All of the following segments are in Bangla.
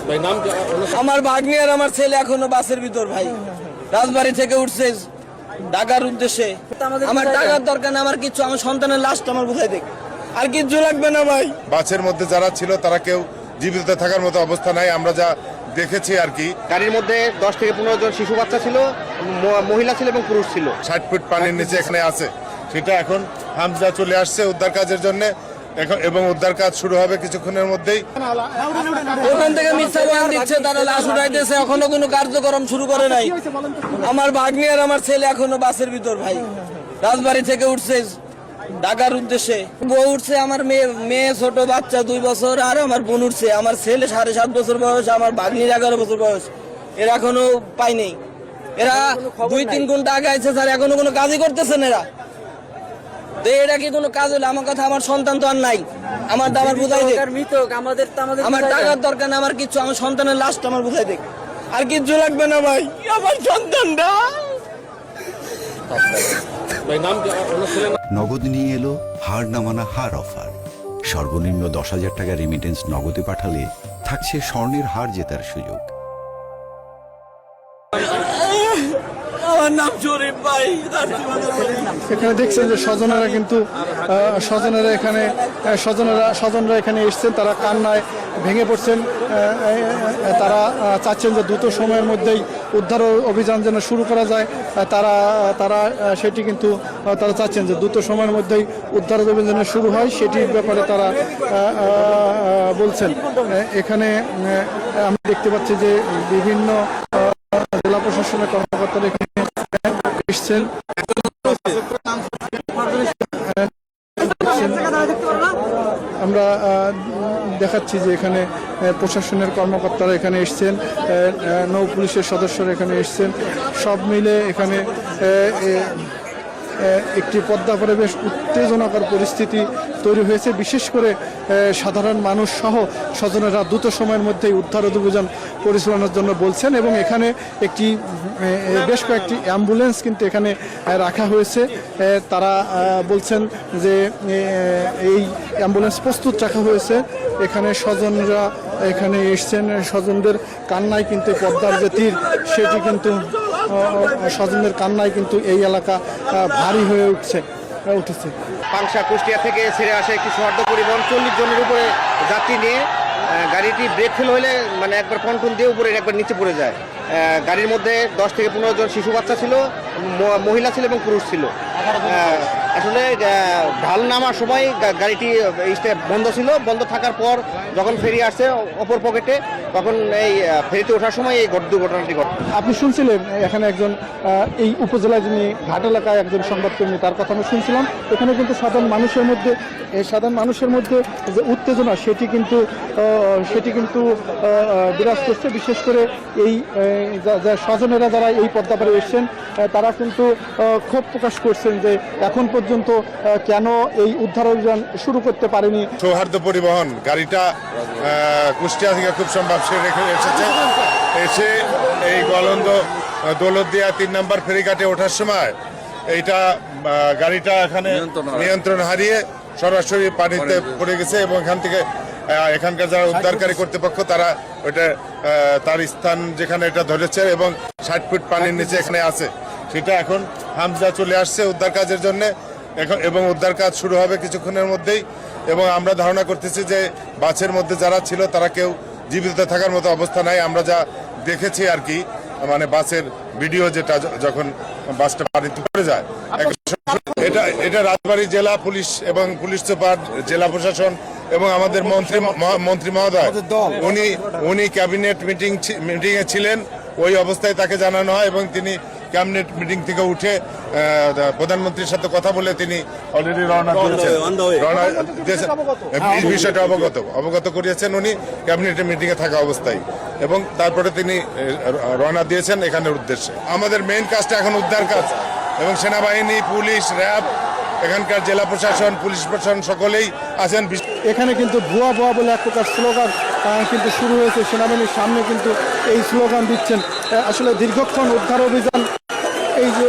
ভাই নাম আমার ভাগ্নি আর আমার ছেলে এখনো বাসের ভিতর ভাই, রাজবাড়ি থেকে উঠছে ঢাকার উদ্দেশ্যে। আমার টাকার দরকার না, আমার কিছু, আমার সন্তানের লাশটা আমার কোথায় দেখ, আর কিচ্ছু লাগবে না ভাই। বাসের মধ্যে যারা ছিল তারা কেউ জীবিত থাকার মতো অবস্থা নাই, আমরা যা দেখেছি আর কি। গাড়ির মধ্যে 10 থেকে 15 জন শিশু বাচ্চা ছিল, মহিলা ছিল এবং পুরুষ ছিল। 60 ফুট পানির নিচে এখানে আছে, সেটা এখন হামজা চলে আসছে উদ্ধার কাজের জন্য এবং উদ্ধার কাজ শুরু হবে কিছুক্ষণের মধ্যেই। ওখান থেকে মিথ্যা বয়ান দিচ্ছে, তারা লাশ উঠাইতেছে, এখনো কোনো কার্যক্রম শুরু করে নাই। আমার ভাগ্নি আর আমার ছেলে এখনো বাসের ভিতর ভাই, রাজবাড়ি থেকে উঠছে ঢাকার উদ্দেশ্যে। বউ উঠছে, আমার মেয়ে ছোট বাচ্চা 2 বছর, আর আমার বোন উঠছে। আমার ছেলে 7.5 বছর বয়স, আমার ভাগ্নির 11 বছর বয়স। এরা এখনো পাই নেই, এরা 2-3 ঘন্টা আগে আছে স্যার, এখনো কোনো কাজই করতেছেন এরা। তো এটা কি কোনো কাজ হলো? আমার কথা, আমার সন্তান তো আর নাই, আমার দাবার বুঝাই দেখ। আমার টাকার দরকার না, আমার কিছু, আমার সন্তানের লাশটা আমার বুঝাই দেখ, আর কিচ্ছু লাগবে না ভাই। আমার সন্তানটা ভাই নাম নগদ নিয়ে এলো হার না মানা হার অফার। সর্বনিম্ন 10,000 টাকা রেমিটেন্স নগদে পাঠালে থাকছে স্বর্ণের হার জেতার সুযোগ। আমার নাম শরীফ ভাই। এখানে দেখছেন যে স্বজনেরা কিন্তু স্বজনরা এখানে এসছেন, তারা কান্নায় ভেঙে পড়ছেন। তারা চাচ্ছেন যে দ্রুত সময়ের মধ্যেই উদ্ধার অভিযান যেন শুরু করা যায়। তারা সেটি কিন্তু তারা চাচ্ছেন যে দ্রুত সময়ের মধ্যেই উদ্ধার অভিযান যেন শুরু হয়, সেটির ব্যাপারে তারা বলছেন। এখানে আমি দেখতে পাচ্ছি যে বিভিন্ন জেলা প্রশাসনের কর্মকর্তারা এখানে এসছেন। আমরা দেখাচ্ছি যে এখানে প্রশাসনের কর্মকর্তারা এখানে এসছেন, নৌ পুলিশের সদস্যরা এখানে এসছেন। সব মিলে এখানে একটি পদ্মাপাড়ে বেশ উত্তেজনাকর পরিস্থিতি তৈরি হয়েছে। বিশেষ করে সাধারণ মানুষ সহ স্বজনেরা দ্রুত সময়ের মধ্যেই উদ্ধার অভিযান পরিচালনার জন্য বলছেন, এবং এখানে বেশ কয়েকটি অ্যাম্বুলেন্স কিন্তু এখানে রাখা হয়েছে। তারা বলছেন যে এই অ্যাম্বুলেন্স প্রস্তুত রাখা হয়েছে। এখানে স্বজনরা এখানে এসছেন, স্বজনদের কান্নায় কিন্তু পদ্মার যে তীর, সেটি কিন্তু স্বজনদের কান্নায় কিন্তু এই এলাকা ভারী হয়ে উঠেছে। পাংশা কুষ্টিয়া থেকে ছেড়ে আসে একটি সৌহার্দ্য পরিবহন 40 জনের উপরে যাত্রী নিয়ে গাড়িটি ব্রেক ফেল হলে মানে একবার কন্ট্রোল দিয়ে উপরে একবার নিচে পড়ে যায়। গাড়ির মধ্যে 10 থেকে 15 জন শিশু বাচ্চা ছিল, মহিলা ছিল এবং পুরুষ ছিল। আসলে ঢাল নামার সময় গাড়িটি বন্ধ ছিল, বন্ধ থাকার পর যখন ফেরি আসছে অপর পকেটে, তখন এই ফেরিতে ওঠার সময় এই দুর্ঘটনাটি ঘটে। আপনি শুনছিলেন এখানে একজন এই উপজেলায় যিনি ঘাট এলাকায় একজন সংবাদকর্মী, তার কথা আমি শুনছিলাম। এখানে কিন্তু সাধারণ মানুষের মধ্যে যে উত্তেজনা, সেটি কিন্তু বিরাজ করছে। বিশেষ করে এই স্বজনেরা যারা এই পদ্মাপাড়ে এসছেন, তারা কিন্তু ক্ষোভ প্রকাশ করছেন যে এখন পর্যন্ত কেন এই উদ্ধার অভিযান শুরু করতে পারেনি। সৌহার্দ্য পরিবহন গাড়িটা কুষ্টিয়া থেকে খুব সম্ভব সে রেখে এসে এই গলন্দ দৌলতদিয়া 3 নম্বর ফেরিঘাটে ওঠার সময় এইটা গাড়িটা এখানে নিয়ন্ত্রণ হারিয়ে সরাসরি পানিতে পড়ে গেছে, এবং এখান থেকে এখানকার যারা উদ্ধারকারী কর্তৃপক্ষ তারা ওইটা তার স্থান যেখানে এটা ধরেছে এবং 60 ফুট পানির নিচে এখানে আছে, সেটা এখন হামজা চলে আসছে উদ্ধার কাজের জন্য এবং উদ্ধার কাজ শুরু হবে কিছুক্ষণের মধ্যেই। এবং আমরা ধারণা করতেছি যে বাসের মধ্যে যারা ছিল তারা কেউ জীবিত থাকার মতো অবস্থা নাই, আমরা যা দেখেছি আর কি। মানে বাসের ভিডিও যেটা, যখন বাসটা পানিতে পড়ে যায়, এটা রাজবাড়ী জেলা পুলিশ এবং পুলিশ সুপার, জেলা প্রশাসন এবং আমাদের মন্ত্রী মহোদয়, উনি ক্যাবিনেট মিটিংয়ে ছিলেন। ওই অবস্থায় তাকে জানানো হয় এবং তিনি ক্যাবিনেট মিটিং থেকে উঠে প্রধানমন্ত্রীর সাথে কথা বলে তিনি অলরেডি রওনা দিয়েছেন, বিষয়টা অবগত করিয়েছেন উনি ক্যাবিনেট মিটিং এ থাকা অবস্থায়, এবং তারপরে তিনি রওনা দিয়েছেন এখানের উদ্দেশ্যে। আমাদের মেইন কাজটা এখন উদ্ধার কাজ, এবং সেনাবাহিনী, পুলিশ, র্যাব, এখানকার জেলা প্রশাসন, পুলিশ প্রশাসন সকলেই আছেন। এখানে কিন্তু ভুয়া ভুয়া বলে এক প্রকার স্লোগান কিন্তু শুরু হয়েছে। সেনাবাহিনীর সামনে কিন্তু এই স্লোগান দিচ্ছেন। আসলে দীর্ঘক্ষণ উদ্ধার অভিযান এই যে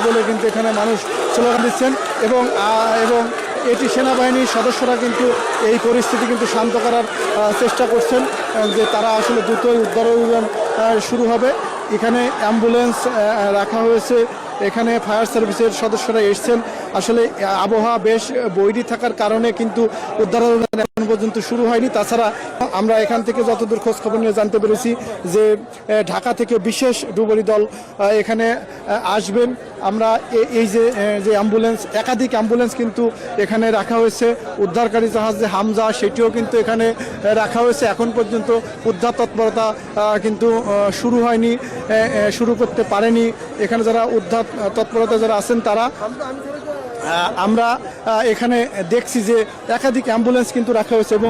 বলে কিন্তু এখানে মানুষ স্লোগান দিচ্ছেন, এবং এটি সেনাবাহিনীর সদস্যরা কিন্তু এই পরিস্থিতি কিন্তু শান্ত করার চেষ্টা করছেন, যে তারা আসলে দ্রুতই উদ্ধার অভিযান শুরু হবে। এখানে অ্যাম্বুলেন্স রাখা হয়েছে, এখানে ফায়ার সার্ভিসের সদস্যরা এসছেন। আসলে আবহাওয়া বেশ বৈরী থাকার কারণে কিন্তু উদ্ধার অভিযান এখন পর্যন্ত শুরু হয়নি। তাছাড়া আমরা এখান থেকে যতদূর খোঁজ খবর নিয়ে জানতে পেরেছি যে ঢাকা থেকে বিশেষ ডুবুরি দল এখানে আসবেন। আমরা এই যে অ্যাম্বুলেন্স, একাধিক অ্যাম্বুলেন্স কিন্তু এখানে রাখা হয়েছে। উদ্ধারকারী জাহাজ যে হামজা, সেটিও কিন্তু এখানে রাখা হয়েছে। এখন পর্যন্ত উদ্ধার তৎপরতা কিন্তু শুরু হয়নি, শুরু করতে পারেনি এখানে যারা উদ্ধার তৎপরতা যারা আছেন তারা। আমরা এখানে দেখছি যে একাধিক অ্যাম্বুলেন্স কিন্তু রাখা হয়েছে এবং